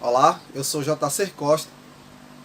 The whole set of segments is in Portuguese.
Olá, eu sou JC Costa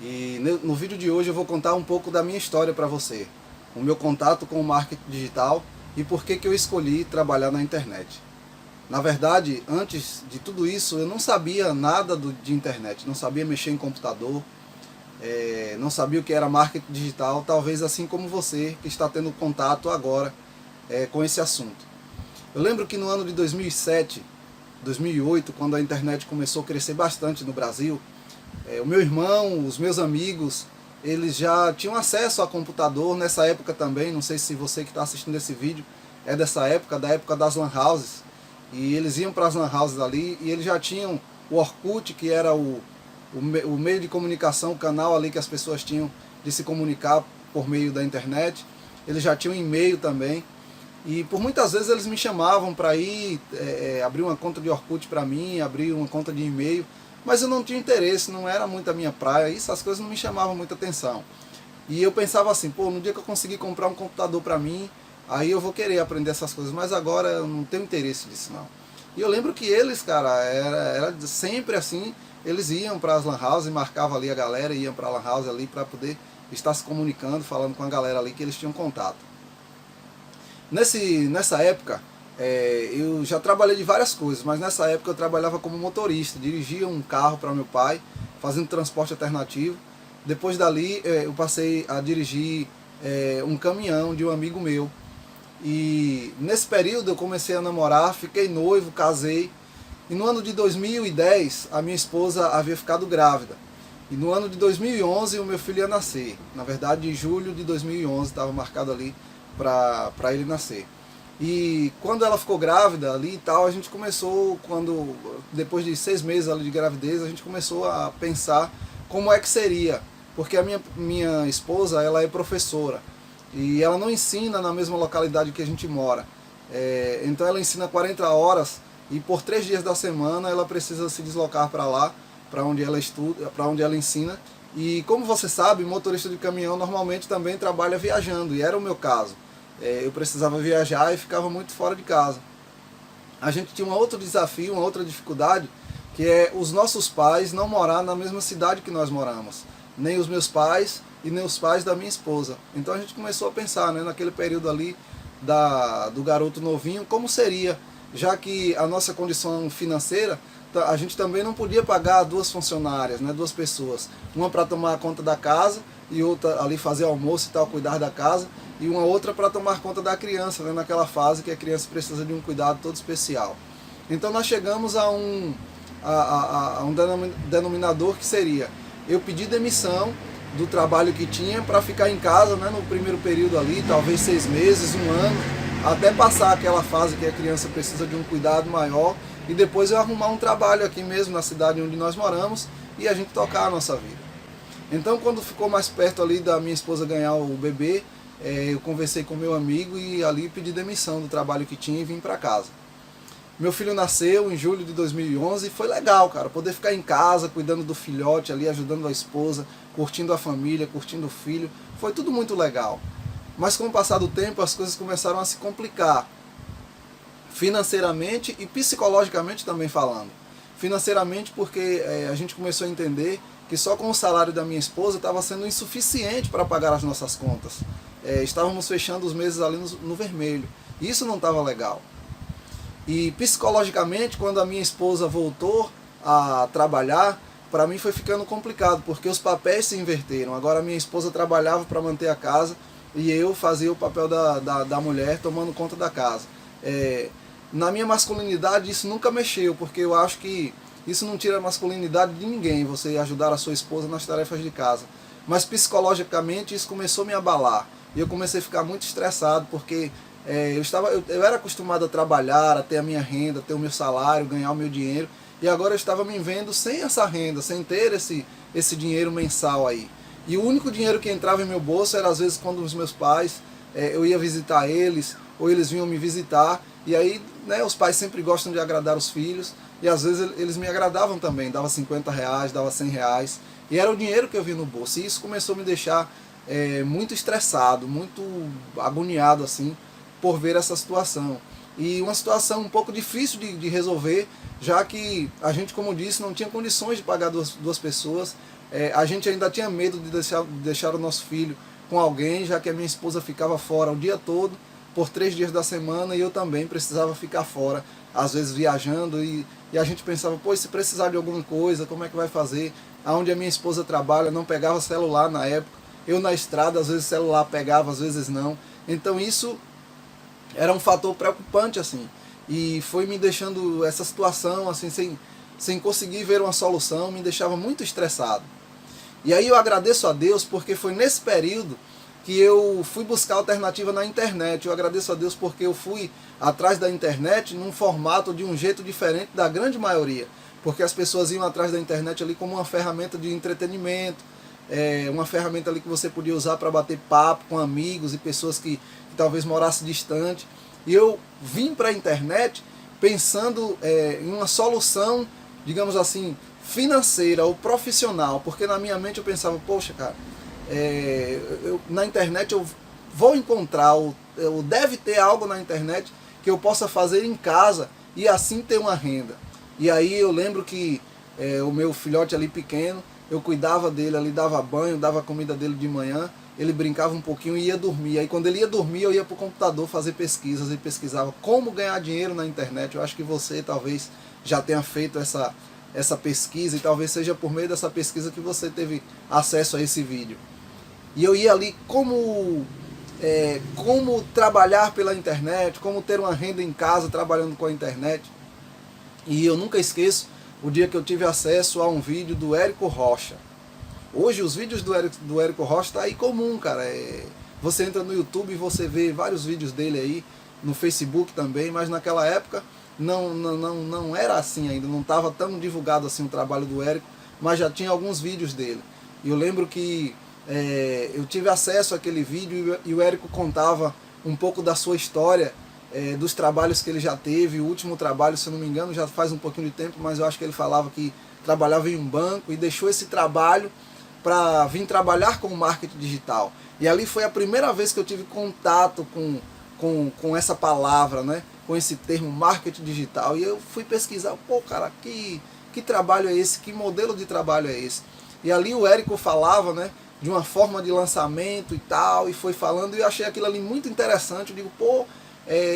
e no vídeo de hoje eu vou contar um pouco da minha história para você, o meu contato com o marketing digital e por que eu escolhi trabalhar na internet. Na verdade, antes de tudo isso, eu não sabia nada de internet, não sabia mexer em computador, não sabia o que era marketing digital, talvez assim como você que está tendo contato agora com esse assunto. Eu lembro que no ano de 2007, 2008, quando a internet começou a crescer bastante no Brasil, o meu irmão, os meus amigos, eles já tinham acesso a computador nessa época também. Não sei se você que está assistindo esse vídeo é dessa época, da época das lan houses, e eles iam para as lan houses ali e eles já tinham o Orkut, que era o meio de comunicação, o canal ali que as pessoas tinham de se comunicar por meio da internet. Eles já tinham e-mail também. E por muitas vezes eles me chamavam para ir abrir uma conta de Orkut para mim, abrir uma conta de e-mail, mas eu não tinha interesse, não era muito a minha praia, essas coisas não me chamavam muita atenção. E eu pensava assim, pô, no dia que eu conseguir comprar um computador para mim, aí eu vou querer aprender essas coisas, mas agora eu não tenho interesse nisso não. E eu lembro que eles, cara, era sempre assim, eles iam para as lan houses, marcavam ali a galera, iam para a lan house ali para poder estar se comunicando, falando com a galera ali que eles tinham contato. Nessa época, eu já trabalhei de várias coisas, mas nessa época eu trabalhava como motorista, dirigia um carro para meu pai, fazendo transporte alternativo. Depois dali eu passei a dirigir um caminhão de um amigo meu. E nesse período eu comecei a namorar, fiquei noivo, casei. E no ano de 2010 a minha esposa havia ficado grávida. E no ano de 2011 o meu filho ia nascer. Na verdade, em julho de 2011 estava marcado ali para ele nascer. E quando ela ficou grávida ali e tal, a gente começou, depois de 6 meses ali de gravidez, a gente começou a pensar como é que seria. Porque a minha esposa, ela é professora e ela não ensina na mesma localidade que a gente mora. Então ela ensina 40 horas e por 3 dias da semana ela precisa se deslocar para lá, para onde ela estuda, para onde ela ensina. E como você sabe, motorista de caminhão normalmente também trabalha viajando, e era o meu caso. Eu precisava viajar e ficava muito fora de casa. A gente tinha um outro desafio, uma outra dificuldade, que é os nossos pais não morar na mesma cidade que nós moramos. Nem os meus pais e nem os pais da minha esposa. Então a gente começou a pensar, né, naquele período ali do garoto novinho, como seria, já que a nossa condição financeira, a gente também não podia pagar 2 funcionárias, né, 2 pessoas. Uma para tomar conta da casa e outra ali fazer almoço e tal, cuidar da casa, e uma outra para tomar conta da criança, né, naquela fase que a criança precisa de um cuidado todo especial. Então nós chegamos a um denominador que seria, eu pedi demissão do trabalho que tinha para ficar em casa, né, no primeiro período ali, talvez 6 meses, 1 ano, até passar aquela fase que a criança precisa de um cuidado maior, e depois eu arrumar um trabalho aqui mesmo na cidade onde nós moramos e a gente tocar a nossa vida. Então quando ficou mais perto ali da minha esposa ganhar o bebê, eu conversei com meu amigo e ali pedi demissão do trabalho que tinha e vim para casa. Meu filho nasceu em julho de 2011 e foi legal, cara, poder ficar em casa, cuidando do filhote ali, ajudando a esposa, curtindo a família, curtindo o filho, foi tudo muito legal. Mas com o passar do tempo as coisas começaram a se complicar, financeiramente e psicologicamente também falando. Financeiramente porque a gente começou a entender que só com o salário da minha esposa estava sendo insuficiente para pagar as nossas contas. Estávamos fechando os meses ali no vermelho. E isso não estava legal. E psicologicamente, quando a minha esposa voltou a trabalhar, para mim foi ficando complicado, porque os papéis se inverteram. Agora a minha esposa trabalhava para manter a casa e eu fazia o papel da mulher tomando conta da casa. Na minha masculinidade isso nunca mexeu, porque eu acho que isso não tira a masculinidade de ninguém, você ajudar a sua esposa nas tarefas de casa. Mas psicologicamente isso começou a me abalar. E eu comecei a ficar muito estressado, porque eu era acostumado a trabalhar, a ter a minha renda, ter o meu salário, ganhar o meu dinheiro. E agora eu estava me vendo sem essa renda, sem ter esse dinheiro mensal aí. E o único dinheiro que entrava em meu bolso era às vezes quando os meus pais, eu ia visitar eles, ou eles vinham me visitar. E aí, né, os pais sempre gostam de agradar os filhos, e às vezes eles me agradavam também, dava 50 reais, dava 100 reais, e era o dinheiro que eu vi no bolso, e isso começou a me deixar muito estressado, muito agoniado assim, por ver essa situação. E uma situação um pouco difícil de resolver, já que a gente, como disse, não tinha condições de pagar duas pessoas. A gente ainda tinha medo de deixar o nosso filho com alguém, já que a minha esposa ficava fora o dia todo, por 3 dias da semana, e eu também precisava ficar fora, às vezes viajando, e a gente pensava, pô, se precisar de alguma coisa, como é que vai fazer? Aonde a minha esposa trabalha, não pegava celular na época, eu na estrada, às vezes celular pegava, às vezes não. Então isso era um fator preocupante, assim, e foi me deixando essa situação, assim, sem conseguir ver uma solução, me deixava muito estressado. E aí eu agradeço a Deus, porque foi nesse período que eu fui buscar alternativa na internet. Eu agradeço a Deus porque eu fui atrás da internet num formato de um jeito diferente da grande maioria. Porque as pessoas iam atrás da internet ali como uma ferramenta de entretenimento, uma ferramenta ali que você podia usar para bater papo com amigos e pessoas que talvez morassem distante. E eu vim para a internet pensando em uma solução, digamos assim, financeira ou profissional, porque na minha mente eu pensava, poxa, cara, na internet eu vou encontrar, ou deve ter algo na internet que eu possa fazer em casa e assim ter uma renda. E aí eu lembro que o meu filhote ali pequeno, eu cuidava dele ali, dava banho, dava comida dele de manhã, ele brincava um pouquinho e ia dormir. Aí quando ele ia dormir, eu ia para o computador fazer pesquisas e pesquisava como ganhar dinheiro na internet. Eu acho que você talvez já tenha feito essa pesquisa, e talvez seja por meio dessa pesquisa que você teve acesso a esse vídeo. E eu ia ali como trabalhar pela internet, como ter uma renda em casa trabalhando com a internet. E eu nunca esqueço o dia que eu tive acesso a um vídeo do Érico Rocha. Hoje os vídeos do Érico Rocha tá aí comum, cara. Você entra no YouTube e você vê vários vídeos dele aí, no Facebook também, mas naquela época não era assim ainda, não estava tão divulgado assim o trabalho do Érico, mas já tinha alguns vídeos dele. E eu lembro que eu tive acesso àquele vídeo e o Érico contava um pouco da sua história, dos trabalhos que ele já teve. O último trabalho, se eu não me engano, já faz um pouquinho de tempo, mas eu acho que ele falava que trabalhava em um banco e deixou esse trabalho para vir trabalhar com marketing digital. E ali foi a primeira vez que eu tive contato com essa palavra, né? Com esse termo marketing digital. E eu fui pesquisar, pô, cara, que trabalho é esse? Que modelo de trabalho é esse? E ali o Érico falava, né, de uma forma de lançamento e tal, e foi falando, e eu achei aquilo ali muito interessante. Eu digo, pô,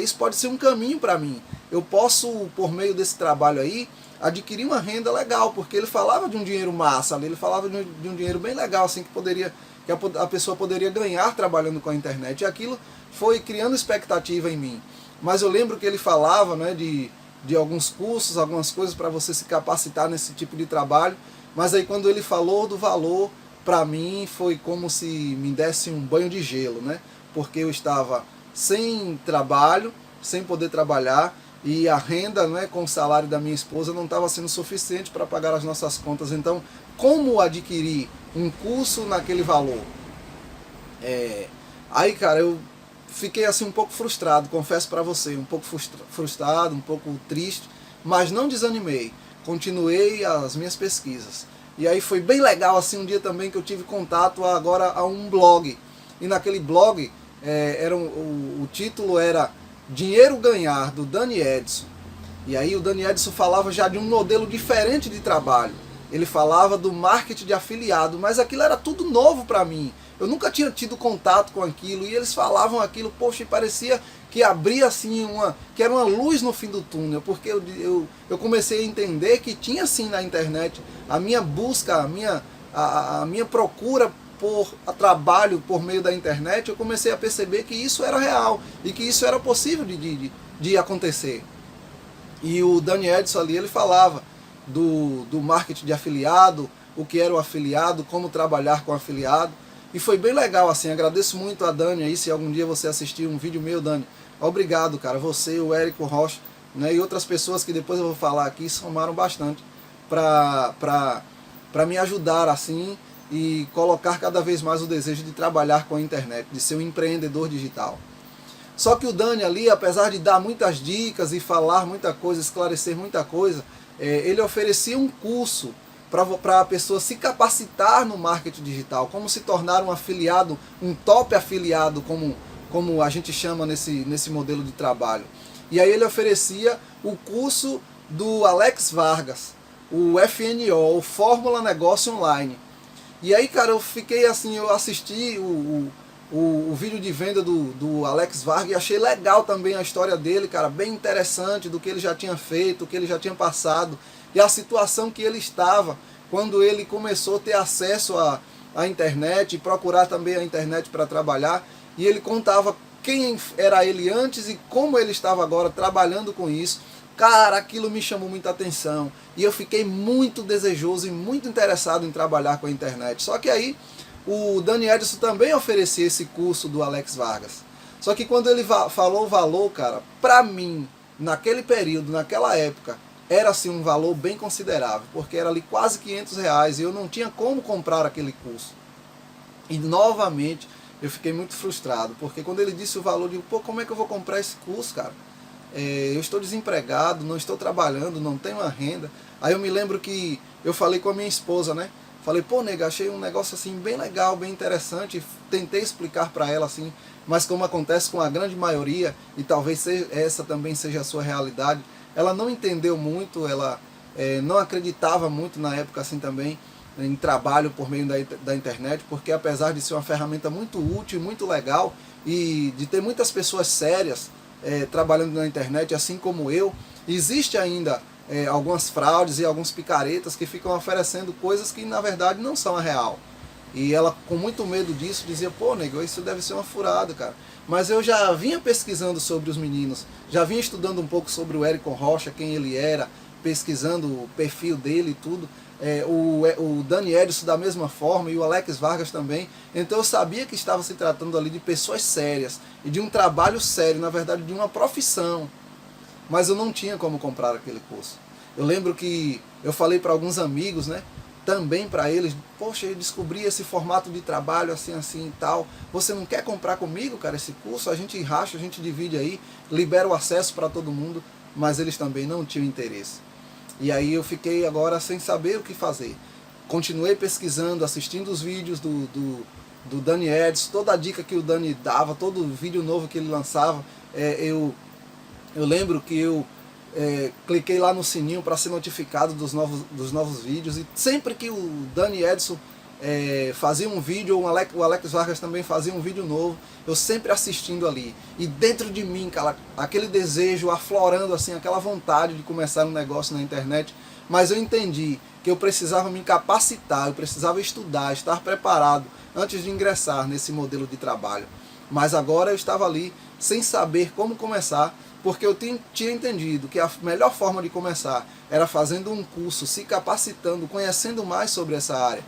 isso pode ser um caminho para mim. Eu posso, por meio desse trabalho aí, adquirir uma renda legal, porque ele falava de um dinheiro massa ali, ele falava de um dinheiro bem legal, assim, que a pessoa poderia ganhar trabalhando com a internet. E aquilo foi criando expectativa em mim. Mas eu lembro que ele falava, né, de alguns cursos, algumas coisas para você se capacitar nesse tipo de trabalho. Mas aí quando ele falou do valor, para mim foi como se me desse um banho de gelo, né? Porque eu estava sem trabalho, sem poder trabalhar, e a renda, né, com o salário da minha esposa não estava sendo suficiente para pagar as nossas contas. Então, como adquirir um curso naquele valor? Aí, cara, eu fiquei assim um pouco frustrado, confesso para você, um pouco frustrado, um pouco triste, mas não desanimei. Continuei as minhas pesquisas. E aí foi bem legal assim um dia também que eu tive contato agora a um blog. E naquele blog o título era Dinheiro Ganhar, do Dani Edson. E aí o Dani Edson falava já de um modelo diferente de trabalho. Ele falava do marketing de afiliado, mas aquilo era tudo novo para mim. Eu nunca tinha tido contato com aquilo, e eles falavam aquilo, poxa, e parecia que abria assim que era uma luz no fim do túnel, porque eu comecei a entender que tinha sim na internet a minha busca, a minha procura por trabalho por meio da internet. Eu comecei a perceber que isso era real e que isso era possível de acontecer. E o Dani Edson ali, ele falava do marketing de afiliado, o que era o afiliado, como trabalhar com afiliado. E foi bem legal, assim, agradeço muito a Dani aí, se algum dia você assistir um vídeo meu, Dani, obrigado, cara, você, o Érico Rocha, né, e outras pessoas que depois eu vou falar aqui, somaram bastante para me ajudar, assim, e colocar cada vez mais o desejo de trabalhar com a internet, de ser um empreendedor digital. Só que o Dani ali, apesar de dar muitas dicas e falar muita coisa, esclarecer muita coisa, ele oferecia um curso para a pessoa se capacitar no marketing digital, como se tornar um afiliado, um top afiliado, como a gente chama nesse modelo de trabalho. E aí ele oferecia o curso do Alex Vargas, o FNO, o Fórmula Negócio Online. E aí, cara, eu fiquei assim, eu assisti o vídeo de venda do Alex Vargas e achei legal também a história dele, cara, bem interessante, do que ele já tinha feito, o que ele já tinha passado, e a situação que ele estava quando ele começou a ter acesso à internet, e procurar também a internet para trabalhar, e ele contava quem era ele antes e como ele estava agora trabalhando com isso. Cara, aquilo me chamou muita atenção e eu fiquei muito desejoso e muito interessado em trabalhar com a internet. Só que aí o Dani Edson também oferecia esse curso do Alex Vargas. Só que quando ele falou o valor, cara, pra mim, naquele período, naquela época, era assim um valor bem considerável, porque era ali quase R$ 500 e eu não tinha como comprar aquele curso. E novamente eu fiquei muito frustrado, porque quando ele disse o valor, eu digo, pô, como é que eu vou comprar esse curso, cara? Eu estou desempregado, não estou trabalhando, não tenho uma renda. Aí eu me lembro que eu falei com a minha esposa, né? Falei, pô, nega, achei um negócio assim bem legal, bem interessante. Tentei explicar para ela assim, mas como acontece com a grande maioria, e talvez essa também seja a sua realidade, ela não entendeu muito, ela não acreditava muito na época assim também em trabalho por meio da internet, porque apesar de ser uma ferramenta muito útil, muito legal, e de ter muitas pessoas sérias trabalhando na internet, assim como eu, existe ainda algumas fraudes e alguns picaretas que ficam oferecendo coisas que na verdade não são a real. E ela, com muito medo disso, dizia, pô, nego, isso deve ser uma furada, cara. Mas eu já vinha pesquisando sobre os meninos, já vinha estudando um pouco sobre o Érico Rocha, quem ele era, pesquisando o perfil dele e tudo. O Dani Edson da mesma forma, e o Alex Vargas também. Então eu sabia que estava se tratando ali de pessoas sérias, e de um trabalho sério, na verdade de uma profissão. Mas eu não tinha como comprar aquele curso. Eu lembro que eu falei para alguns amigos, né, também para eles, poxa, eu descobri esse formato de trabalho assim, assim e tal, você não quer comprar comigo, cara, esse curso? A gente racha, a gente divide aí, libera o acesso para todo mundo, mas eles também não tinham interesse. E aí eu fiquei agora sem saber o que fazer. Continuei pesquisando, assistindo os vídeos do Dani Edson, toda a dica que o Dani dava, todo vídeo novo que ele lançava, eu lembro que eu cliquei lá no sininho para ser notificado dos novos vídeos, e sempre que o Dani Edson fazia um vídeo, ou o Alex Vargas também fazia um vídeo novo, eu sempre assistindo ali, e dentro de mim, cara, aquele desejo aflorando assim, aquela vontade de começar um negócio na internet. Mas eu entendi que eu precisava me capacitar, eu precisava estudar, estar preparado antes de ingressar nesse modelo de trabalho. Mas agora eu estava ali sem saber como começar, porque eu tinha entendido que a melhor forma de começar era fazendo um curso, se capacitando, conhecendo mais sobre essa área.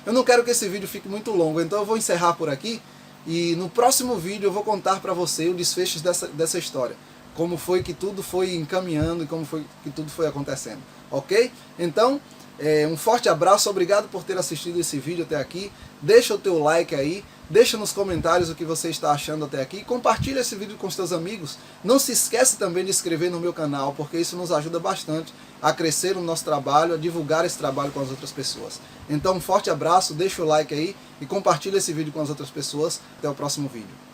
Eu não quero que esse vídeo fique muito longo, então eu vou encerrar por aqui, e no próximo vídeo eu vou contar para você o desfecho dessa história. Como foi que tudo foi encaminhando e como foi que tudo foi acontecendo. Ok? Então, um forte abraço, obrigado por ter assistido esse vídeo até aqui. Deixa o teu like aí, deixa nos comentários o que você está achando até aqui. Compartilha esse vídeo com os teus amigos. Não se esquece também de se inscrever no meu canal, porque isso nos ajuda bastante a crescer o nosso trabalho, a divulgar esse trabalho com as outras pessoas. Então um forte abraço, deixa o like aí e compartilha esse vídeo com as outras pessoas. Até o próximo vídeo.